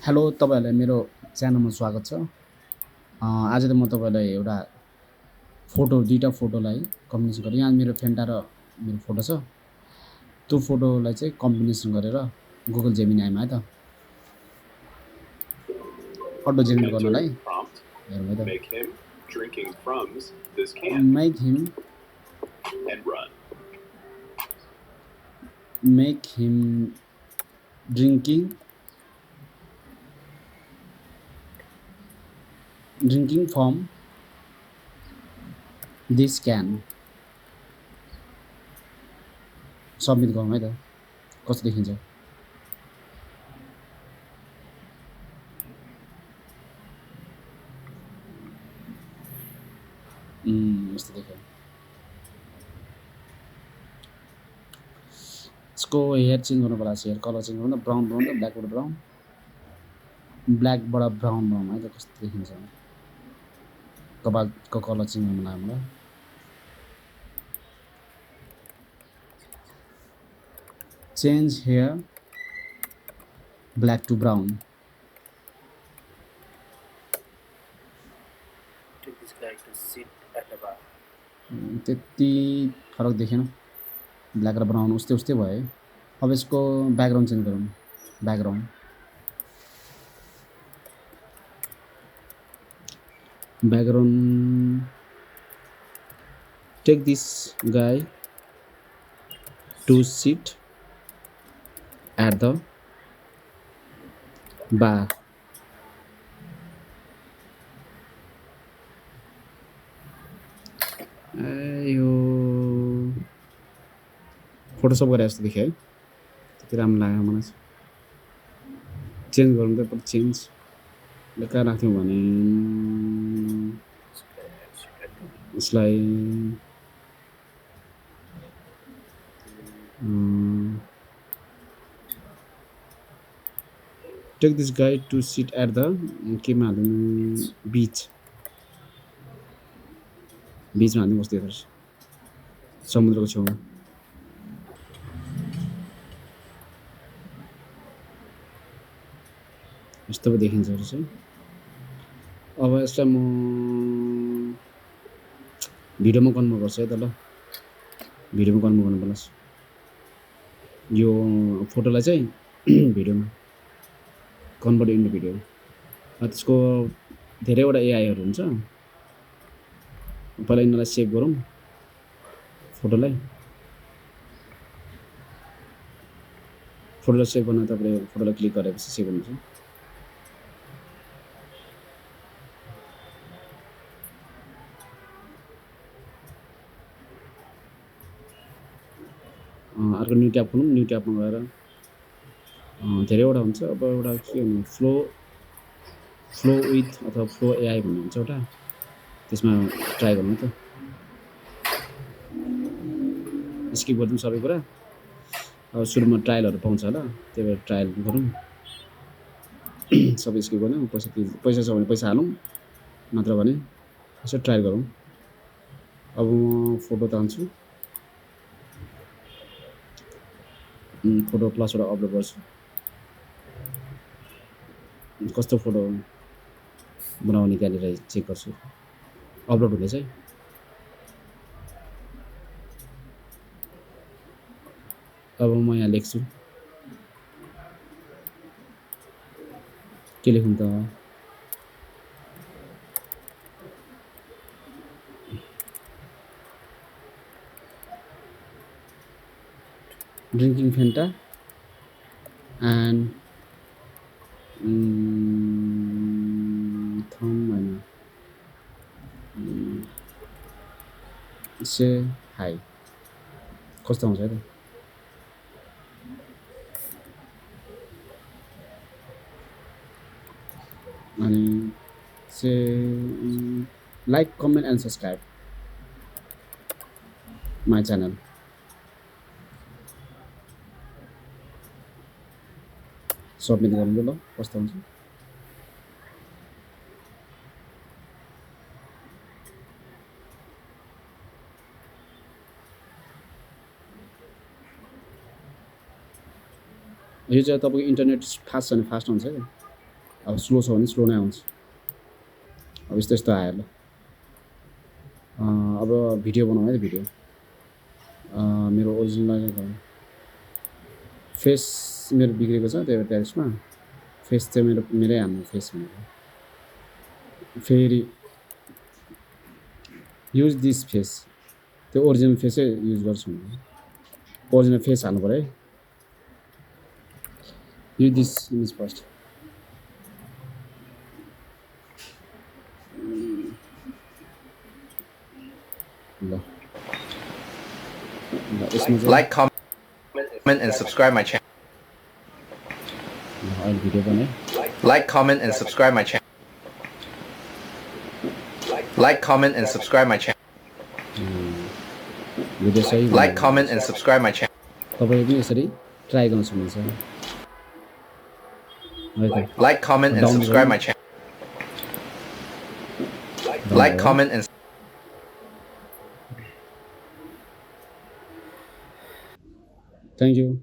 Hello तपाईँहरूलाई मेरो च्यानलमा स्वागत छ। आज त म तपाईँलाई एउटा दुईवटा फोटोलाई कम्बिनेसन गरेँ। यहाँ मेरो फेन्टा र मेरो फोटो छ। त्यो फोटोलाई चाहिँ कम्बिनेसन गरेर गुगल जेमिनाईमा है त अटो जेनेरेट गर्नलाई हेरौँ है त। Make him drinking from this can. Submit गरौँ है त कस्तो देखिन्छ। यस्तो देख्यो। इसको हेयर चेन्ज गर्नु पर्ला। हेयर कलर चेन्ज गर्नु ब्राउन त ब्ल्याकबाट ब्राउन है त कस्तो देखिन्छ। कपालको कलर चेन्ज गर्नु लाग्यो मलाई। Change hair black to brown. त्यति फरक देखेन। ब्ल्याक र ब्राउन उस्तै भयो है। अब यसको ब्याकग्राउन्ड चेन्ज गरौँ। Background take this guy to sit at the bar. यो फोटोसप गरे जस्तो देख्यो है। त्यति राम्रो लाग्यो मलाई। चेन्ज गरौँ त चेन्ज कहाँ राख्थ्यौँ भने यसलाई take this guy to sit at the केमा हाल्नु बिचमा हाल्नु कस्तो हेर्छ समुद्रको छेउमा। यस्तो पो देखिन्छ रहेछ। अब यसलाई म भिडियोमा कन्भर्ट गर्छु है त। ल भिडियोमा कन्भर्ट गर्नु पर्ला। यो फोटोलाई चाहिँ भिडियोमा कन्भर्ट इन्टु भिडियो। त्यसको धेरैवटा एआईहरू हुन्छ। पहिला यिनीहरूलाई सेभ गरौँ। फोटोलाई सेभ गर्न तपाईँले फोटोलाई क्लिक गरेपछि सेभ हुन्छ। अर्को न्यू ट्याब खोलौँ। न्यू ट्याबमा गएर धेरैवटा हुन्छ। अब एउटा के भन्नु फ्लो विथ अथवा फ्लो एआई भन्ने हुन्छ एउटा। त्यसमा ट्राई गरौँ त। स्किप गरिदिउँ सबै कुरा। अब सुरुमा ट्रायलहरू पाउँछ होला, त्यही भएर ट्रायल गरौँ। सबै स्किप गर्नु। पैसा छ भने पैसा हालौँ, नत्र भने यसो ट्रायल गरौँ। अब म फोटो तान्छु। फोटो प्लसबाट अपलोड गर्छु। कस्तो फोटो बनाउने त्यहाँनिर चेक गर्छु। अपलोड हुँदैछ है। अब म यहाँ लेख्छु। के लेखौँ त? ड्रिङ्किङ फेन्टा एन्ड थम होइन से हाई। कस्तो आउँछ है त? अनि say like comment and subscribe my channel. Submit गरौँ ल कस्तो हुन्छ। यो चाहिँ तपाईँको इन्टरनेट फास्ट छ भने फास्ट हुन्छ है। अब स्लो छ भने स्लो नै आउँछ अब यस्तो यस्तो आयो ल अब भिडियो बनाउँ है त भिडियो मेरो ओरिजिनल फेस मेरो बिग्रेको छ त्यो ट्याक्समा फेस चाहिँ मेरै हान्नु फेस भनेको फेरि युज दिस फेस त्यो ओरिजिनल फेसै युज गर्छु ओरिजिनल फेस हाल्नु पऱ्यो है use this image first law यसमा चाहिँ Like, comment, and subscribe my channel. अहिले भिडियो बनाएँ Like, comment, and subscribe my channel. Like, comment, and subscribe my channel. Video सही Like, comment, and subscribe my channel. तपाईँले पनि यसरी try गर्न सक्नुहुन्छ है त Like, comment, and subscribe my channel. Like, comment, and Thank you.